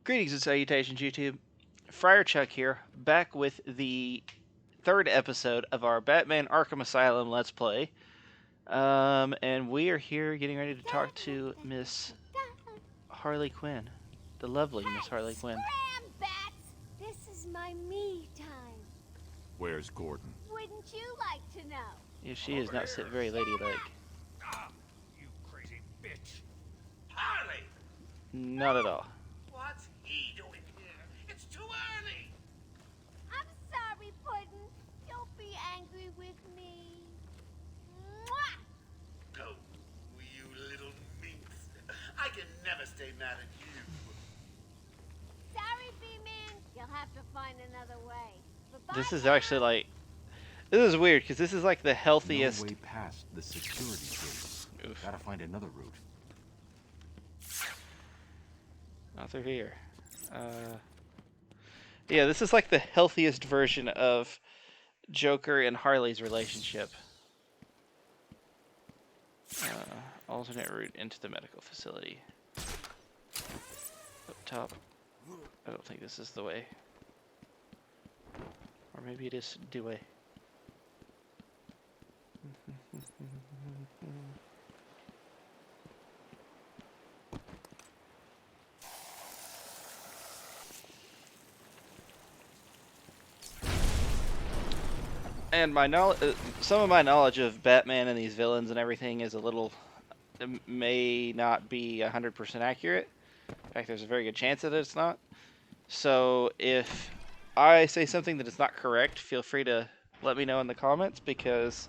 Greetings and salutations, YouTube. Friar Chuck here, back with the third episode of our Batman Arkham Asylum Let's Play. And we are here getting ready to talk to Miss Harley Quinn. The lovely Miss Harley Quinn. Scram, bats! This is my me time. Where's Gordon? Wouldn't you like to know? Yeah, she does not sit very ladylike. Ah, you crazy bitch. Harley! Not at all. What's he doing here? It's too early. I'm sorry, Puddin'. Don't be angry with me. Mwah! Go, you little minx. I can never stay mad at you. Sorry, B-Man. You'll have to find another way. Bye-bye This is now. actually like... This is weird, because this is like the healthiest... No way past the security gate. Oof. Gotta find another route. Not through here. Yeah, this is like the healthiest version of Joker and Harley's relationship. Alternate route into the medical facility. Up top. I don't think this is the way. Or maybe it is the way. And my knowledge, some of my knowledge of Batman and these villains and everything is a little, may not be 100% accurate. In fact, there's a very good chance that it's not. So if I say something that is not correct, feel free to let me know in the comments, because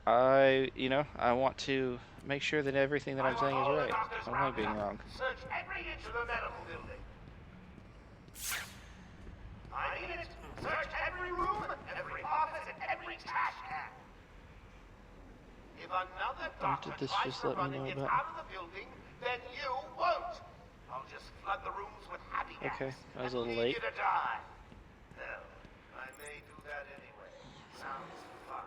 I want to make sure that everything that I'm saying is right. I don't like being wrong. Search every inch of the medical building. I mean it. Search every room, every office, and every trash can. If another doctor did this tries just to let me run know and get about? out of the building, then you won't. I'll just flood the rooms with happy gas. Okay, I was a and little leave late. you to die. Hell, I may do that anyway. Sounds fun.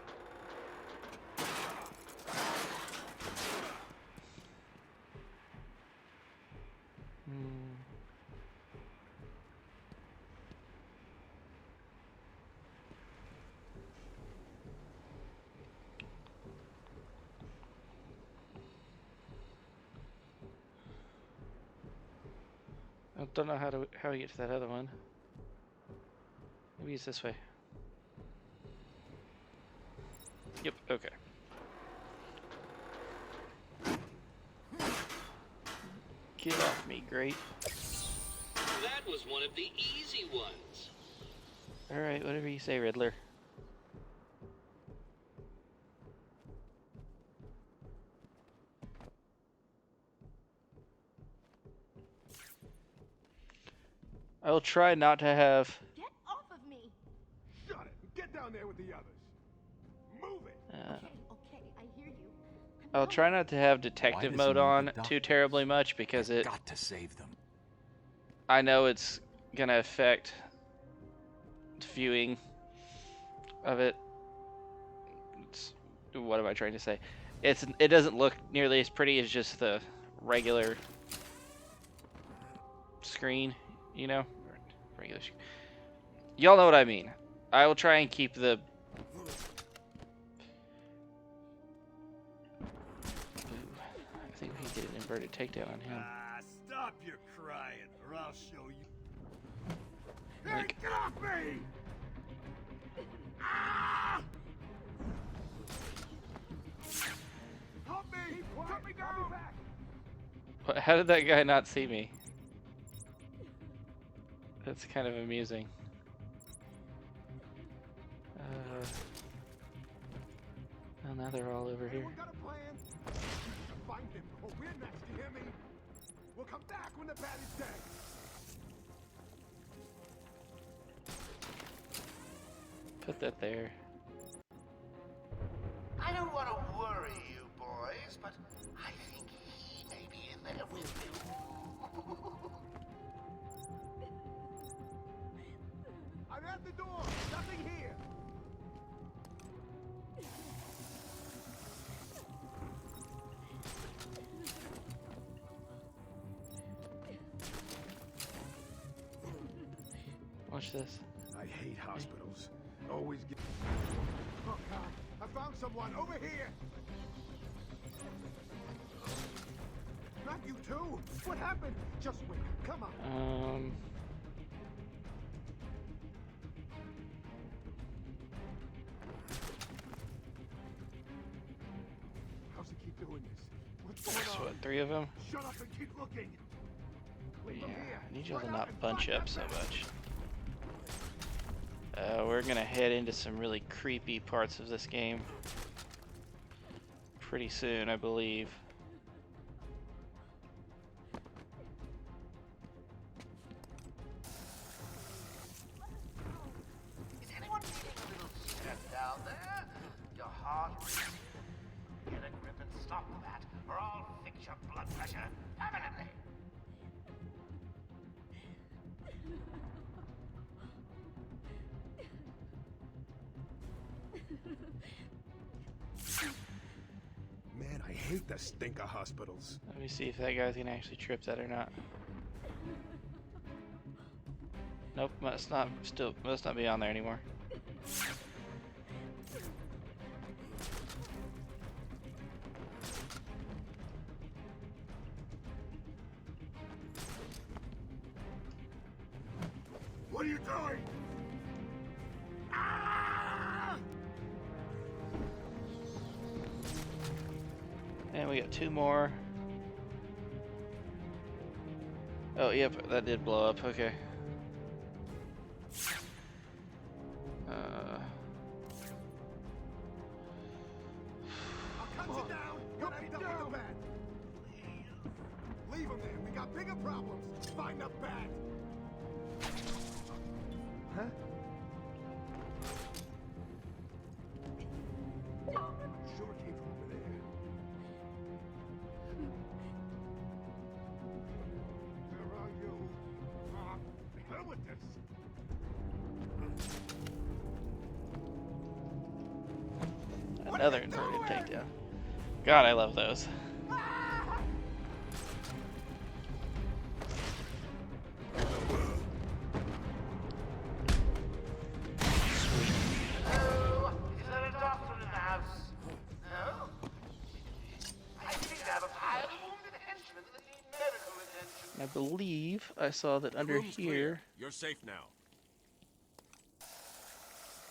I don't know how we get to that other one. Maybe it's this way. Yep, okay. Get off me, great. That was one of the easy ones. Alright, whatever you say, Riddler. I will try not to have... Get off of me. Shut it! Get down there with the others! Move it! Okay, I hear you. I'll try not to have Why detective does mode he need on the too doctors? terribly much, because it... Got to save them. I know it's gonna affect viewing of it. What am I trying to say? It doesn't look nearly as pretty as just the regular screen, you know? Regular screen. Y'all know what I mean. I will try and keep the... Ooh, I think we can get an inverted takedown on him. Stop your crying, or I'll show you. Like- Hey, get off me! Ah! Help me! Put me down! How did that guy not see me? That's kind of amusing. Well, now they're all over here. Anyone got a plan? We can find him, or we're next, you hear me? We'll come back when the bat is dead. Put that there. I don't want to worry you boys, but I think he may be in there with you. I'm at the door! Nothing here! Watch this. I hate hospitals. Always get... Oh, God. I found someone. Over here. Not you too. What happened? Just wait. Come on. How's he keep doing this? What's going There's on? what, 3 of them? Shut up and keep looking. Yeah, I need y'all to not bunch up so much. We're gonna head into some really creepy parts of this game pretty soon, I believe. Is anyone needing a little step down there? Your heart racing? Get a grip and stop that, or I'll fix your blood pressure permanently. Man, I hate the stink of hospitals. Let me see if that guy's gonna actually trip that or not. Nope, must not be on there anymore. What are you doing? Ah! And we got 2 more. Oh, yep, that did blow up. Okay. I'll cut you down. You'll end up with the bat. Leave him there. We got bigger problems. Find the bat. Huh? Sure came from over there. Where are you? The hell with this. Another inverted takedown. God, I love those. Oh, is there a doctor in the house? No? I think I have a pile of wounded henchmen that need medical attention. I believe I saw that under Room's here. clear. You're safe now.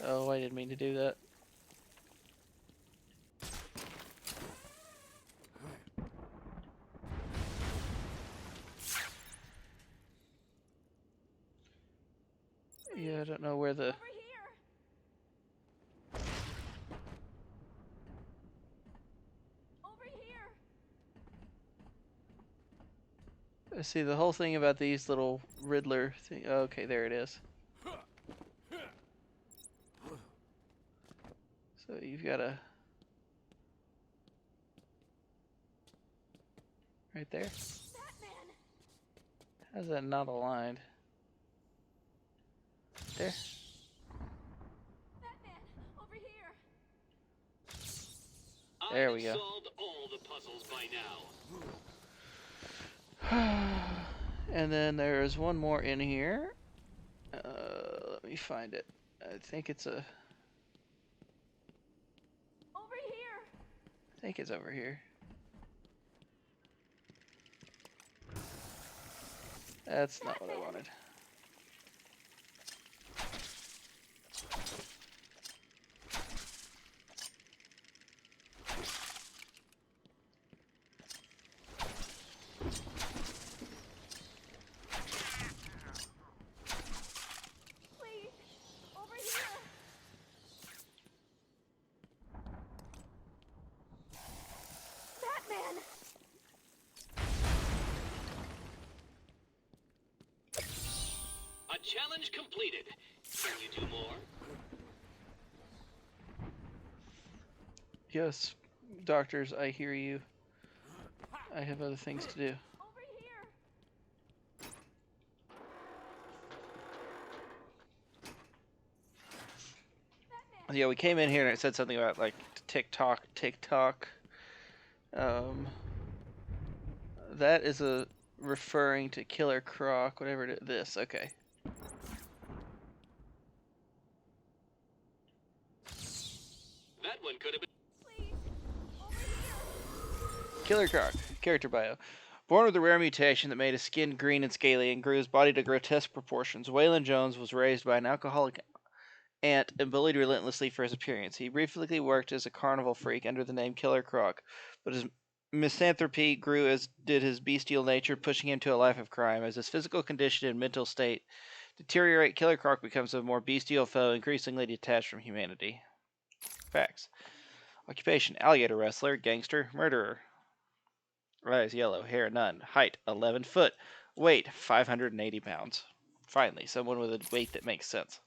Oh, I didn't mean to do that. Yeah, I don't know where the... Over here. Over here. I see the whole thing about these little Riddler thing. Okay, there it is. So you've got a... Right there? Batman. How's that not aligned? There. Batman. Over here. There we go. I've solved all the puzzles by now. And then there's one more in here. Let me find it. I think it's a... Over here. I think it's over here. That's not what I wanted. Please. Over here. Batman. A challenge completed. Can you do more? Yes, doctors, I hear you. I have other things to do. Over here. Yeah, we came in here and it said something about like TikTok. That is a referring to Killer Croc, whatever it is. This, okay. one could have been. Please, over here. Killer Croc. Character bio. Born with a rare mutation that made his skin green and scaly and grew his body to grotesque proportions, Waylon Jones was raised by an alcoholic aunt and bullied relentlessly for his appearance. He briefly worked as a carnival freak under the name Killer Croc, but his misanthropy grew as did his bestial nature, pushing him to a life of crime. As his physical condition and mental state deteriorate, Killer Croc becomes a more bestial foe, increasingly detached from humanity. Facts. Occupation: alligator wrestler, gangster, murderer. Eyes yellow, hair none. Height 11 foot. Weight 580 pounds. Finally, someone with a weight that makes sense.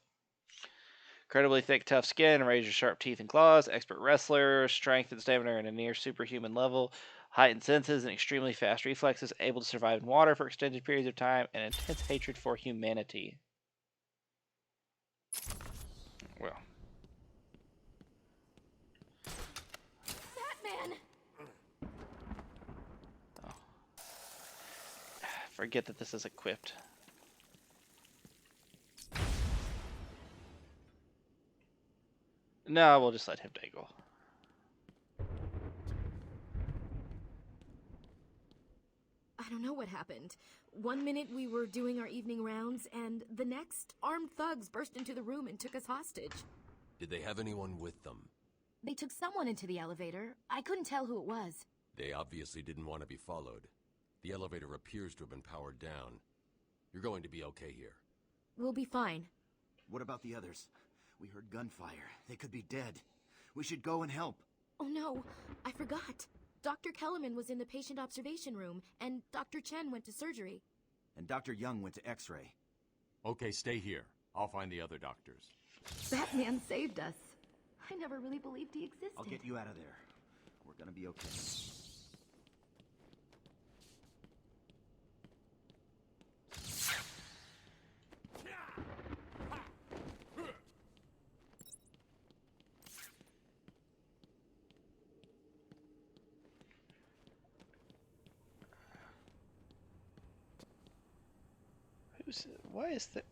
Incredibly thick, tough skin, razor sharp teeth and claws. Expert wrestler, strength and stamina are at a near superhuman level. Heightened senses and extremely fast reflexes, able to survive in water for extended periods of time, and intense hatred for humanity. Well. Batman! Forget that this is equipped. No, we'll just let him dangle. I don't know what happened. One minute we were doing our evening rounds, and the next, armed thugs burst into the room and took us hostage. Did they have anyone with them? They took someone into the elevator. I couldn't tell who it was. They obviously didn't want to be followed. The elevator appears to have been powered down. You're going to be okay here. We'll be fine. What about the others? We heard gunfire. They could be dead. We should go and help. Oh no, I forgot. Dr. Kellerman was in the patient observation room, and Dr. Chen went to surgery. And Dr. Young went to X-ray. Okay, stay here. I'll find the other doctors. Batman saved us. I never really believed he existed. I'll get you out of there. We're gonna be okay.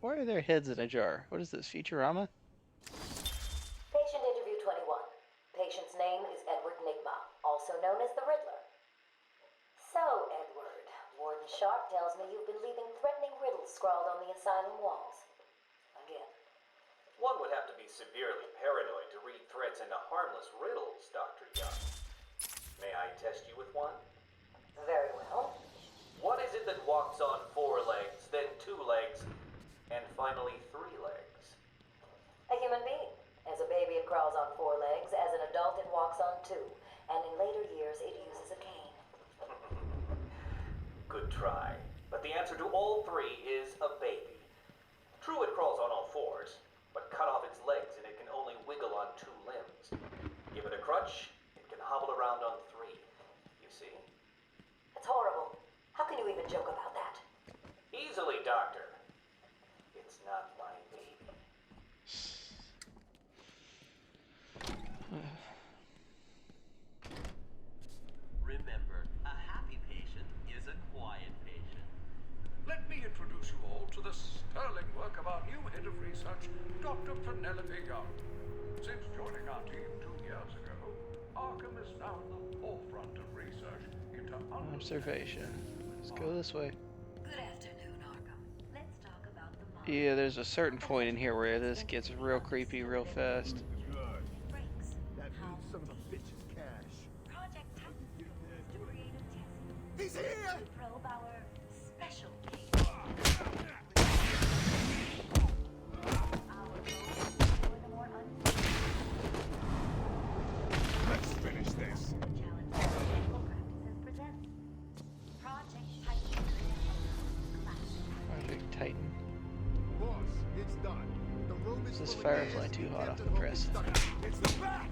Why are their heads in a jar? What is this, Futurama? Patient interview 21. Patient's name is Edward Nigma, also known as the Riddler. So, Edward, Warden Sharp tells me you've been leaving threatening riddles scrawled on the asylum walls. Again. One would have to be severely paranoid to read threats into harmless riddles, Dr. Young. May I test you with one? Very well. What is it that walks on 4 legs, then 2 legs, and finally 3 legs? A human being. As a baby, it crawls on 4 legs. As an adult, it walks on 2. And in later years, it uses a cane. Good try. But the answer to all 3 is a baby. True, it crawls on all 4s, but cut off its legs and it can only wiggle on 2 limbs. Give it a crutch, it can hobble around on 3. You see? It's horrible. How can you even joke about that? Easily, Doctor. It's not my baby. Remember, a happy patient is a quiet patient. Let me introduce you all to the sterling work of our new head of research, Dr. Penelope Young. Since joining our team 2 years ago, Arkham is now in the forefront of research into Observation. Let's go this way. Good afternoon, Arkham. Let's talk about the Yeah, there's a certain point in here where this gets real creepy real fast. breaks. That means some of the bitches' cash. Project Titan is to create a test. He's here! To probe our special case. Our goal is to explore the more Let's finish this. challenge medical practices presents Project Titan. Project Titan. Boss, it's done. The room is This is full of Firefly nasty too hot off the Captain press. Hogan stuff. It's the back!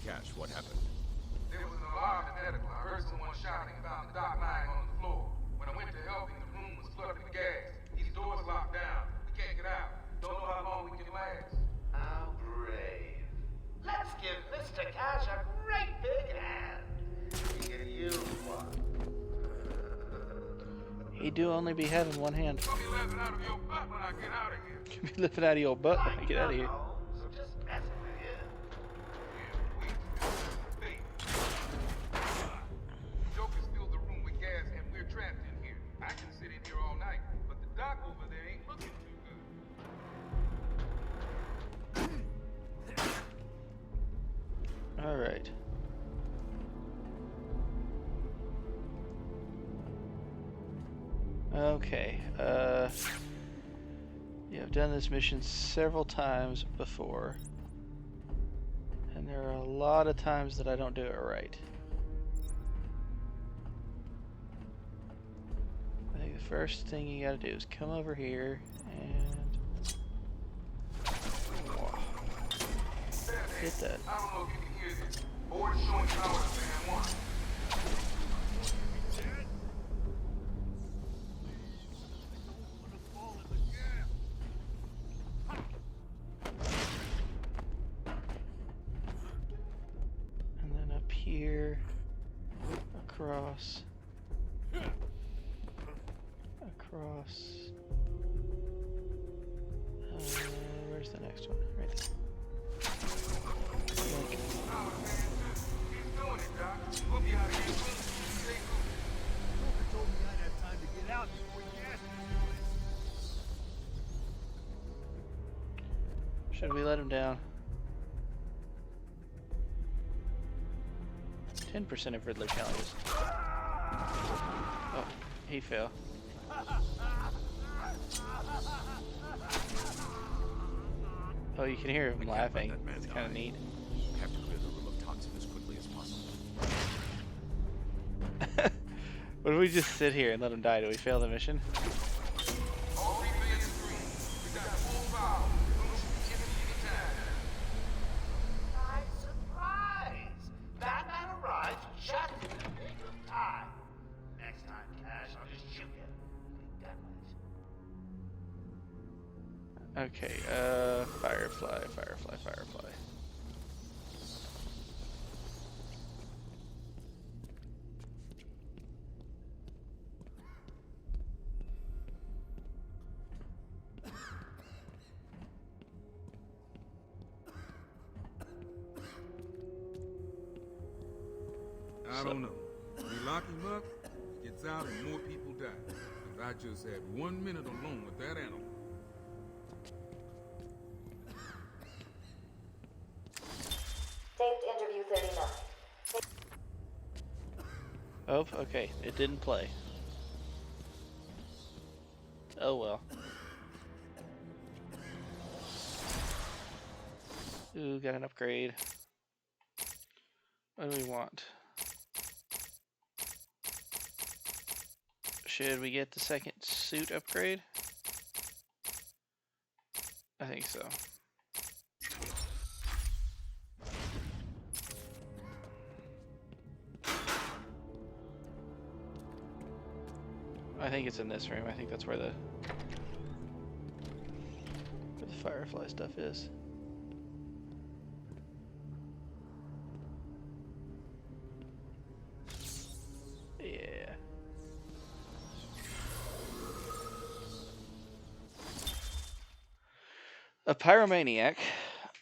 Cash, what happened? There was an alarm at medical. I heard someone shouting and found the doc lying on the floor. When I went to help him, the room was flooded with gas. These doors locked down. We can't get out. Don't know how long we can last. How brave. Let's give this He do only be having one hand. I'll be laughing out of your butt when I get out of here. Be lifting out of your butt when I get out of here. So just messing with you. Hey. Joker filled the room with gas and we're trapped in here. I can sit in here all night, but the doc over there ain't looking too good. Alright. Okay, yeah, I've done this mission several times before, and there are a lot of times that I don't do it right. I think the first thing you gotta do is come over here and hit that. I don't know if you can hear this. Board showing power to fan 1. And then up here, across, where's the next one? Right there. Like, should we let him down? 10% of Riddler challenges. Oh, he fell. Oh, you can hear him laughing. It's kind of neat. Have to clear the room of toxin as quickly as possible. What if we just sit here and let him die? Do we fail the mission? Okay, Firefly. I don't know. We lock him up, he gets out, and more people die. 'Cause I just had 1 minute alone with that animal. Taped interview 39. Oh, okay. It didn't play. Oh well. Ooh, got an upgrade. What do we want? Should we get the second suit upgrade? I think so. I think it's in this room. I think that's where the Firefly stuff is. Yeah. A pyromaniac,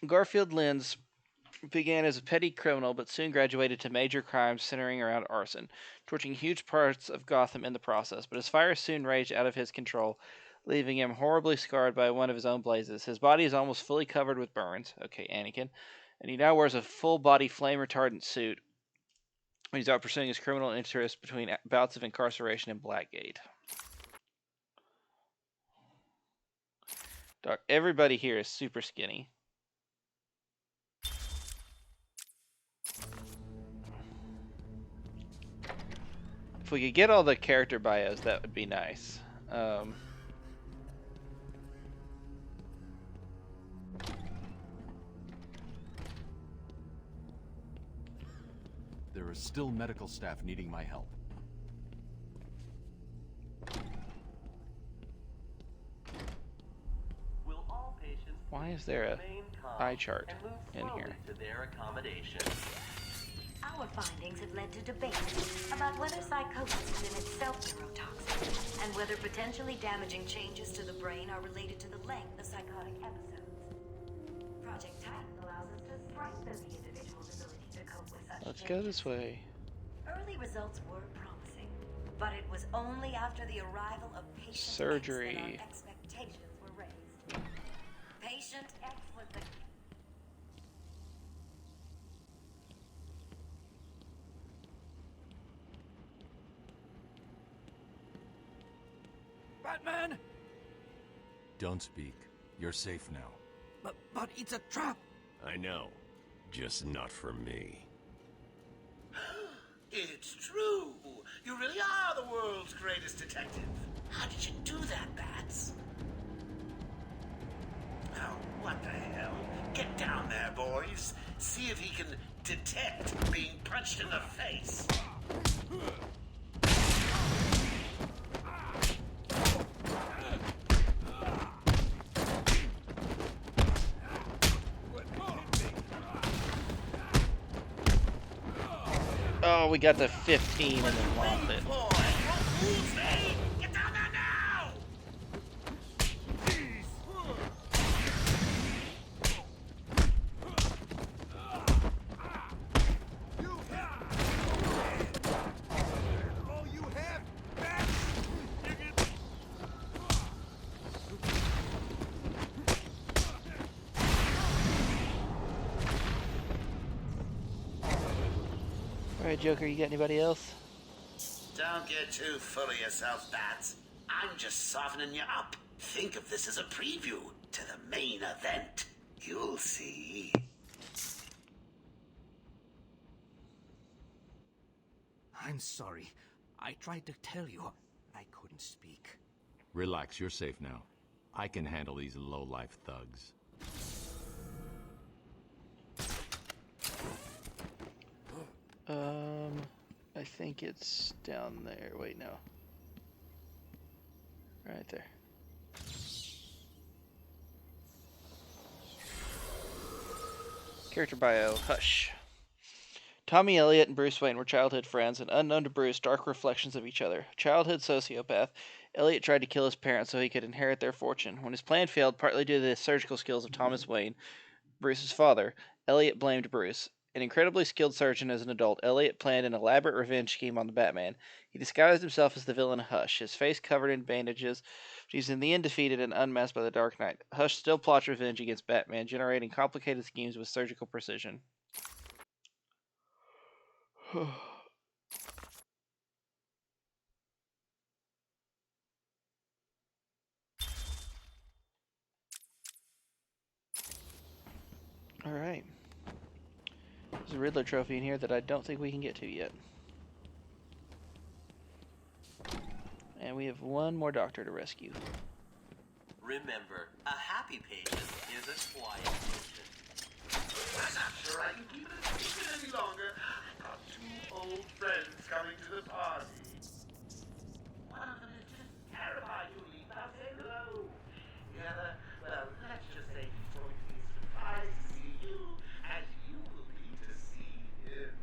Garfield Lynns began as a petty criminal but soon graduated to major crimes centering around arson, torching huge parts of Gotham in the process. But his fire soon raged out of his control, leaving him horribly scarred by one of his own blazes. His body is almost fully covered with burns. Okay, Anakin. And he now wears a full-body flame-retardant suit. He's out pursuing his criminal interests between bouts of incarceration in Blackgate. Doc, everybody here is super skinny. If we could get all the character bios, that would be nice. There is still medical staff needing my help. Will all patients Why is there a remain calm eye chart and move in slowly here? to their accommodation? Our findings have led to debate about whether psychosis is in itself neurotoxic, and whether potentially damaging changes to the brain are related to the length of psychotic episodes. Project Titan allows us to strengthen the individual's ability to cope with such Let's changes. go this way. Early results were promising, but it was only after the arrival of Patient Surgery. X that our expectations were raised. Patient X was the... Batman! Don't speak. You're safe now. But it's a trap! I know. Just not for me. It's true! You really are the world's greatest detective. How did you do that, Bats? Oh, what the hell? Get down there, boys. See if he can detect being punched in the face. Oh, we got to 15 and then lost it. Get down there now! All you have, Alright, Joker, you got anybody else? Don't get too full of yourself, Bats. I'm just softening you up. Think of this as a preview to the main event. You'll see. I'm sorry. I tried to tell you. I couldn't speak. Relax, you're safe now. I can handle these low-life thugs. I think it's down there. Wait, no. Right there. Character bio, Hush. Tommy Elliott and Bruce Wayne were childhood friends, and unknown to Bruce, dark reflections of each other. Childhood sociopath, Elliott tried to kill his parents so he could inherit their fortune. When his plan failed, partly due to the surgical skills of Thomas Wayne, Bruce's father, Elliott blamed Bruce. An incredibly skilled surgeon as an adult, Elliott planned an elaborate revenge scheme on the Batman. He disguised himself as the villain Hush, his face covered in bandages, but he's in the end defeated and unmasked by the Dark Knight. Hush still plots revenge against Batman, generating complicated schemes with surgical precision. Alright. There's a Riddler trophy in here that I don't think we can get to yet. And we have one more doctor to rescue. Remember, a happy patient is a quiet patient. I'm not sure I can keep it a secret any longer. I've got two old friends coming to the party. One of them is just terrified to leave without saying hello. The other, well, let's just say he's going to be surprised to see you, as you will be to see him.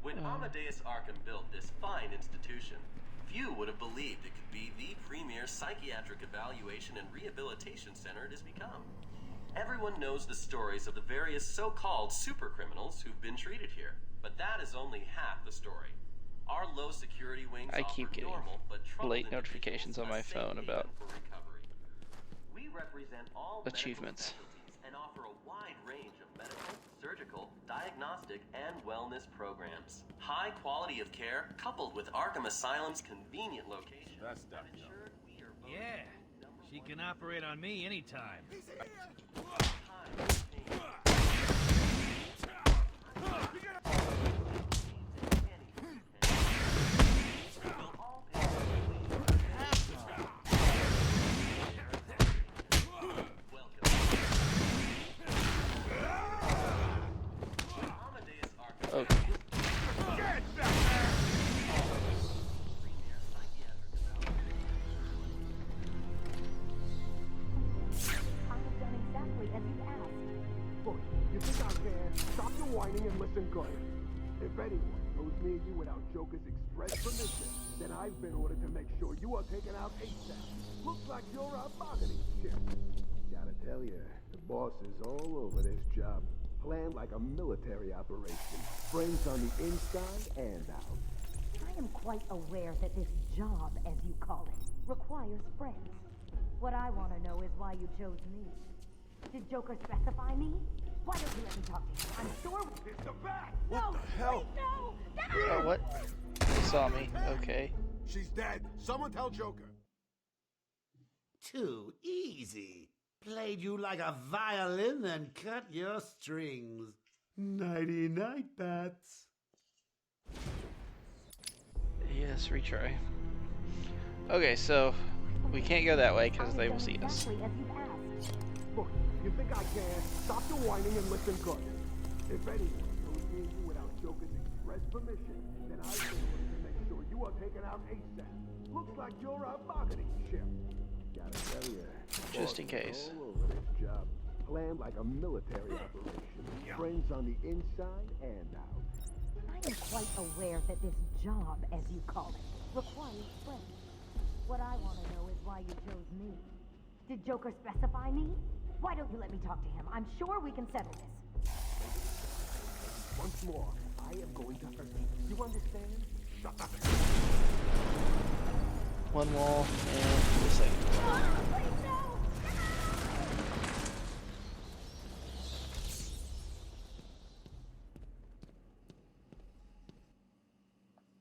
When Amadeus Arkham built this fine institution, few would have believed it could be the premier psychiatric evaluation and rehabilitation center it has become. Everyone knows the stories of the various so-called supercriminals who've been treated here, but that is only half the story. Our low security wings I keep offer getting normal but troubled late notifications on my individuals a phone safe about haven for recovery. We represent all achievements. medical specialties and offer a wide range of medical, surgical, diagnostic, and wellness programs. High quality of care coupled with Arkham Asylum's convenient location. That's definitely. Yeah, she can operate on me anytime. Okay. Look, you think I care? Stop your whining and listen good. If anyone Goes near you without Joker's express permission, then I've been ordered to make sure you are taken out ASAP. Looks like you're our bargaining chip. Gotta tell you, the boss is all over this job. Planned like a military operation. Brains on the inside and out. I am quite aware that this job, as you call it, requires friends. What I want to know is why you chose me. Did Joker specify me? Why don't you let me talk to him? I'm sure it's the bat! What the hell? Wait, no! Oh, what? He saw me. Okay. She's dead. Someone tell Joker. Too easy. Played you like a violin and cut your strings. Nighty-night, bats. Yes, retry. Okay, so we can't go that way because they will see us. Look, you think I can? Stop your whining and listen good. If anyone goes near you without Joker's express permission, then I've been ordered to make sure you are taken out ASAP. Looks like you're our bargaining chip. Gotta tell you, just in case. All over this job. Planned like a military operation. Friends on the inside and out. I am quite aware that this job, as you call it, requires friends. What I want to know is why you chose me. Did Joker specify me? Why don't you let me talk to him? I'm sure we can settle this. Once more, I am going to hurt you. You understand? Shut up. One wall and the second. Please no!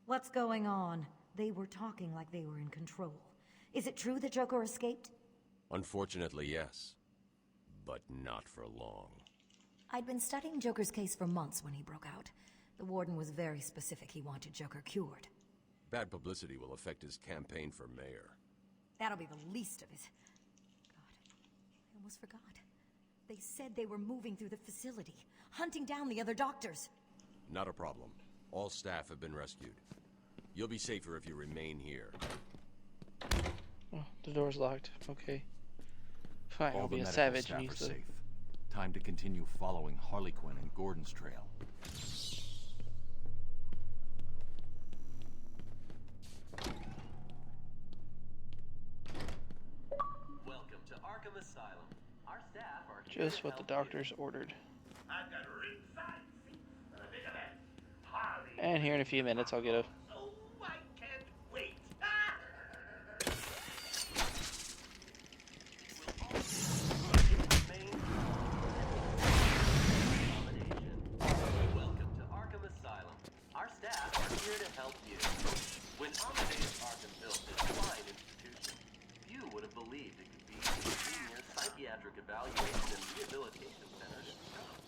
What's going on? They were talking like they were in control. Is it true that Joker escaped? Unfortunately, yes. But not for long. I'd been studying Joker's case for months when he broke out. The warden was very specific he wanted Joker cured. Bad publicity will affect his campaign for mayor. That'll be the least of it. God, I almost forgot. They said they were moving through the facility, hunting down the other doctors. Not a problem. All staff have been rescued. You'll be safer if you remain here. Oh, the door's locked. Okay. Fine, All I'll the be a medical savage staff and are use the... safe. Time to continue following Harley Quinn and Gordon's trail. Welcome to Arkham Asylum. Our staff are Just what the doctors ordered. I've got ringside seats for the big event. Harley. And here in a few minutes I'll get a... Oh, I can't wait. Welcome to Arkham Asylum. Our staff are here to help you. When Amadeus Arkham built this fine institution, few would have believed it could be the premier psychiatric evaluation and rehabilitation center to become.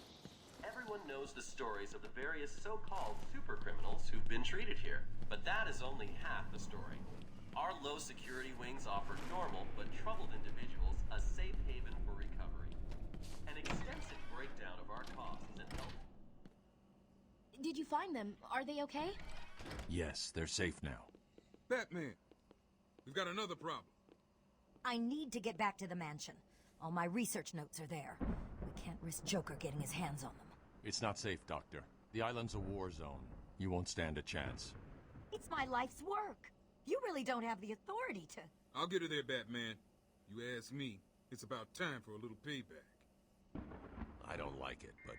Everyone knows the stories of the various so-called super criminals who've been treated here, but that is only half the story. Our low security wings offer normal but troubled individuals a safe haven for recovery. An extensive breakdown of our costs and health. Did you find them? Are they okay? Yes, they're safe now. Batman, we've got another problem. I need to get back to the mansion. All my research notes are there. We can't risk Joker getting his hands on them. It's not safe, Doctor. The island's a war zone. You won't stand a chance. It's my life's work. You really don't have the authority to... I'll get her there, Batman. You ask me, it's about time for a little payback. I don't like it, but...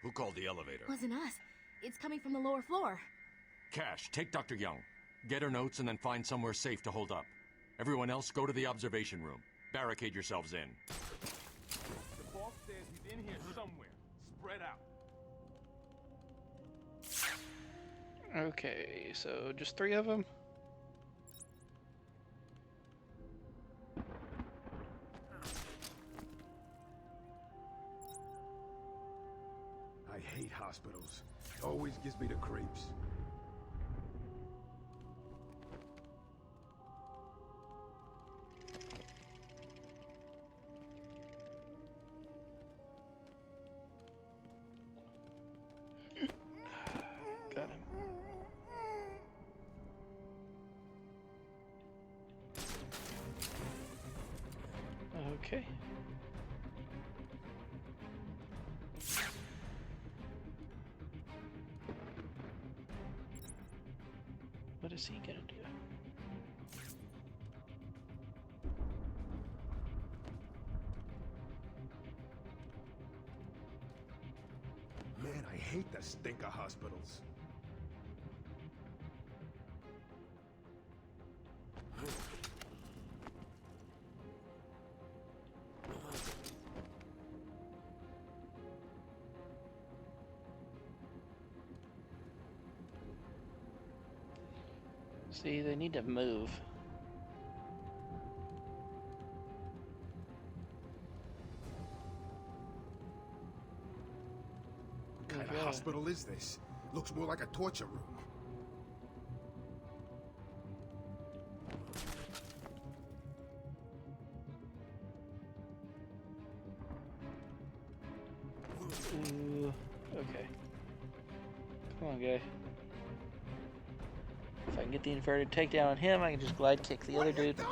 Who called the elevator? Wasn't us. It's coming from the lower floor. Cash, take Dr. Young. Get her notes and then find somewhere safe to hold up. Everyone else, go to the observation room. Barricade yourselves in. The boss says he's in here somewhere. Spread out. Okay, so just 3 of them? I hate hospitals. Always gives me the creeps. Got him. Okay. What's he gonna do? Man, I hate the stink of hospitals. See, they need to move. What kind of hospital is this? Looks more like a torture room. Ooh, okay. Come on, guy. If I can get the inverted takedown on him, I can just glide kick the other dude. Good.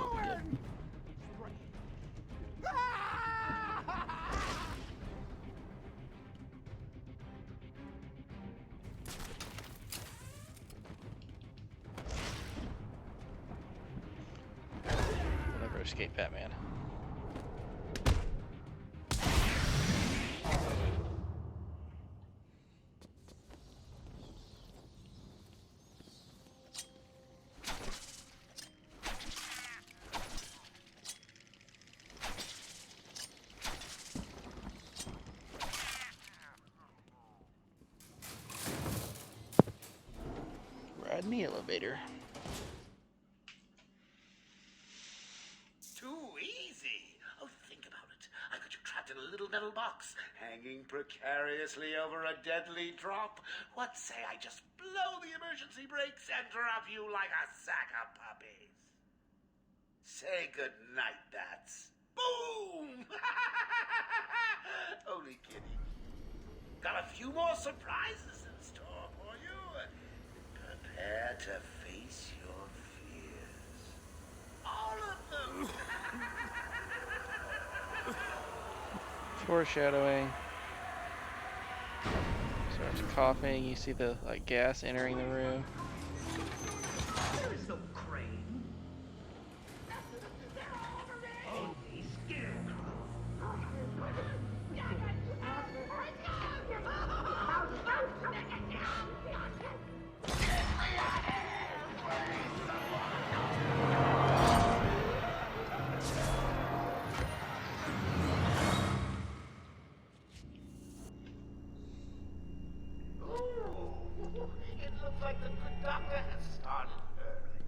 We'll never escape Batman. Ride in the elevator. Too easy. Oh, think about it. I got you trapped in a little metal box, hanging precariously over a deadly drop. What say I just blow the emergency brakes and drop you like a sack of puppies? Say good night, bats. Boom! Only kidding. Got a few more surprises in store for you. Prepare to face your fears. All of them. Foreshadowing. Starts coughing. You see the gas entering the room. There is no crane. Only scarecrow. It looks like the good doctor has started early.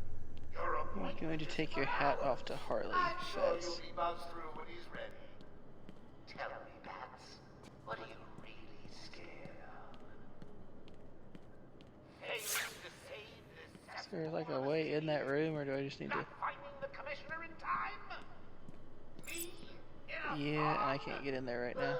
Your I'm going to take your hat off to Harley. I'm sure That's you'll be buzzed through when he's ready. Tell me, Bats, what are you really scared of? Failing to save this is there like a way in that room, or do I just need to? not finding the commissioner in time? Me? Yeah, and I can't get in there right now.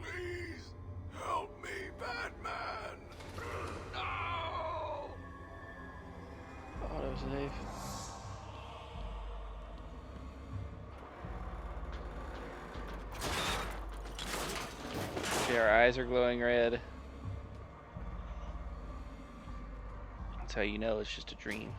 Please help me, Batman. No! Autosave. See, our eyes are glowing red. That's how you know it's just a dream.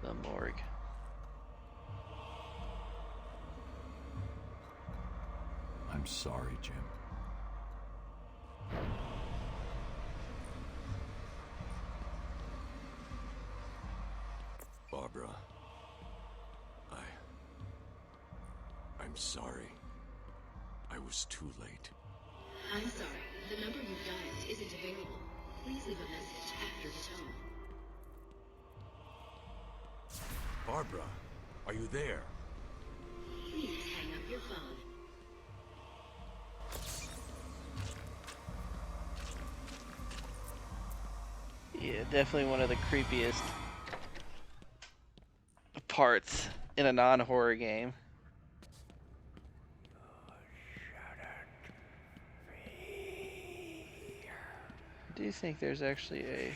The morgue. I'm sorry, Jim. Barbara. I'm sorry. I was too late. I'm sorry. The number you've dialed isn't available. Please leave a message after the tone. Barbara, are you there? Please hang up your phone. Yeah, definitely one of the creepiest parts in a non-horror game. I do think there's actually a...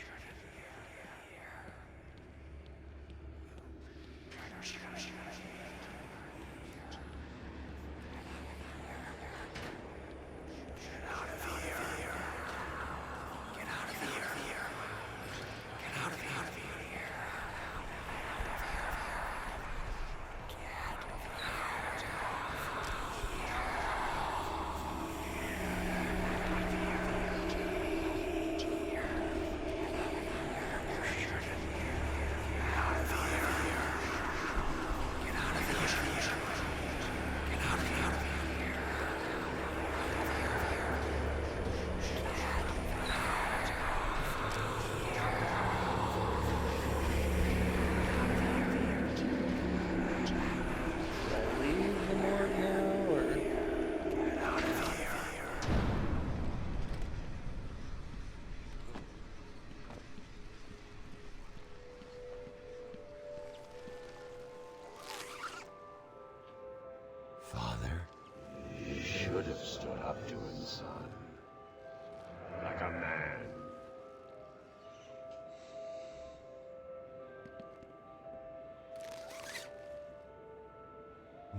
Father? You should have stood up to him, son. Like a man.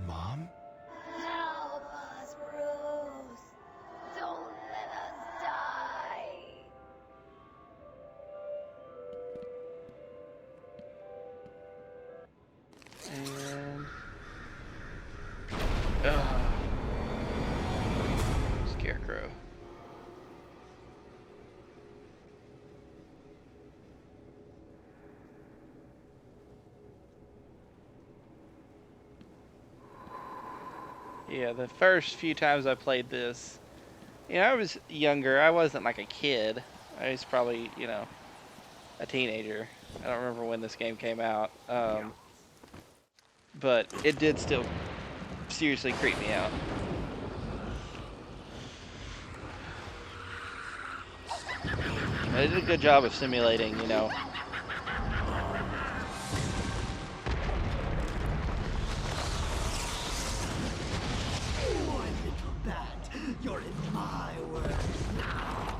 Mom? Help us, Bruce. Don't let us die. And... Scarecrow. Yeah, the first few times I played this, you know, I was younger. I wasn't like a kid. I was probably, you know, a teenager. I don't remember when this game came out. But it did still seriously creep me out. They did a good job of simulating, you know. Poor little bat, you're in my world now.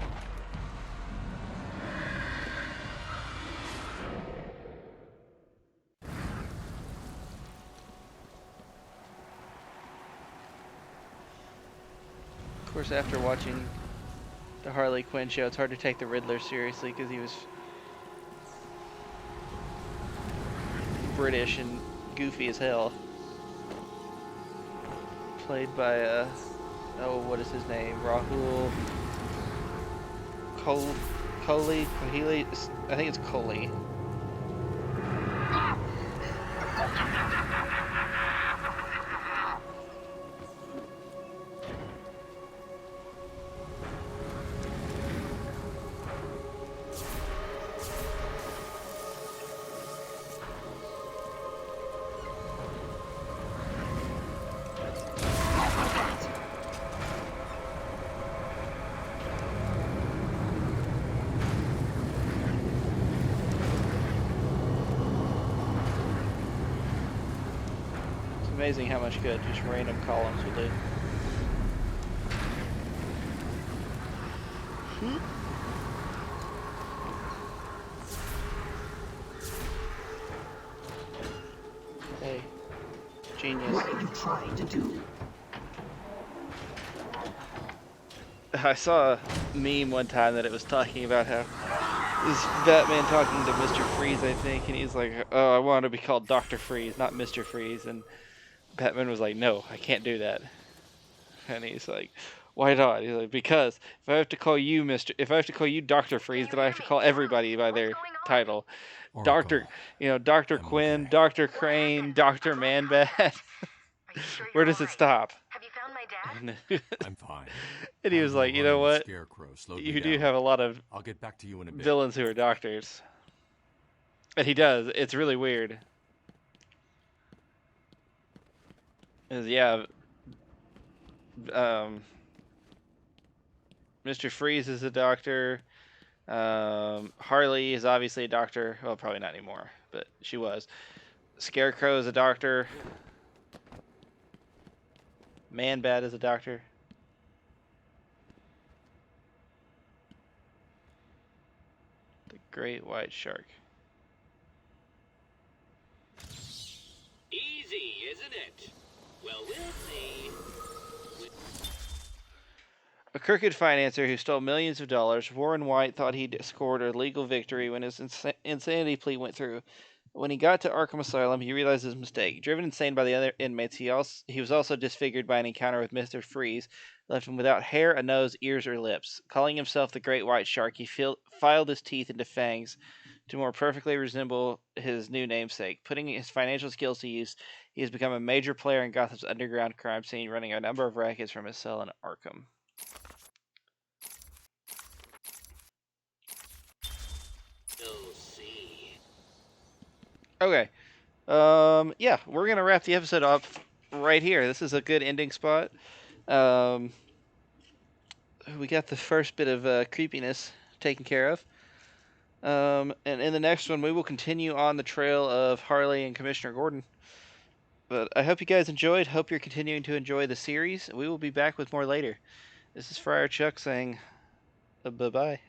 Of course, after watching the Harley Quinn show, it's hard to take the Riddler seriously because he was British and goofy as hell. Played by, oh, what is his name? Rahul Kohli? I think it's Kohli. Amazing how much good just random columns will do. Hey, genius. What are you trying to do? I saw a meme one time that it was talking about how this Batman talking to Mr. Freeze, I think, and he's like, "Oh, I want to be called Dr. Freeze, not Mr. Freeze," and Batman was like, "No, I can't do that." And he's like, "Why not?" He's like, "Because if I have to call you Dr. Freeze, then I have to call everybody by their title. Dr. Dr. Quinn, Dr. Crane, Dr. Manbat. Where does it stop?" Have you found my dad? I'm fine. And he was like, you know what? Scarecrow slowed You me do down. have a lot of I'll get back to you in a bit. villains who are doctors. And he does. It's really weird. 'Cause, yeah, Mr. Freeze is a doctor. Harley is obviously a doctor. Well, probably not anymore, but she was. Scarecrow is a doctor. Man-Bat is a doctor. The Great White Shark. Easy, isn't it? Well, we'll see. A crooked financier who stole millions of dollars, Warren White thought he'd scored a legal victory when his insanity plea went through. When he got to Arkham Asylum, he realized his mistake. Driven insane by the other inmates, he was also disfigured by an encounter with Mr. Freeze, left him without hair, a nose, ears, or lips. Calling himself the Great White Shark, he filed his teeth into fangs to more perfectly resemble his new namesake. Putting his financial skills to use, he has become a major player in Gotham's underground crime scene, running a number of rackets from his cell in Arkham. You'll see. Okay. Yeah, we're gonna wrap the episode up right here. This is a good ending spot. We got the first bit of creepiness taken care of. And in the next one, we will continue on the trail of Harley and Commissioner Gordon. But I hope you guys enjoyed. Hope you're continuing to enjoy the series. We will be back with more later. This is Friar Chuck saying bye-bye.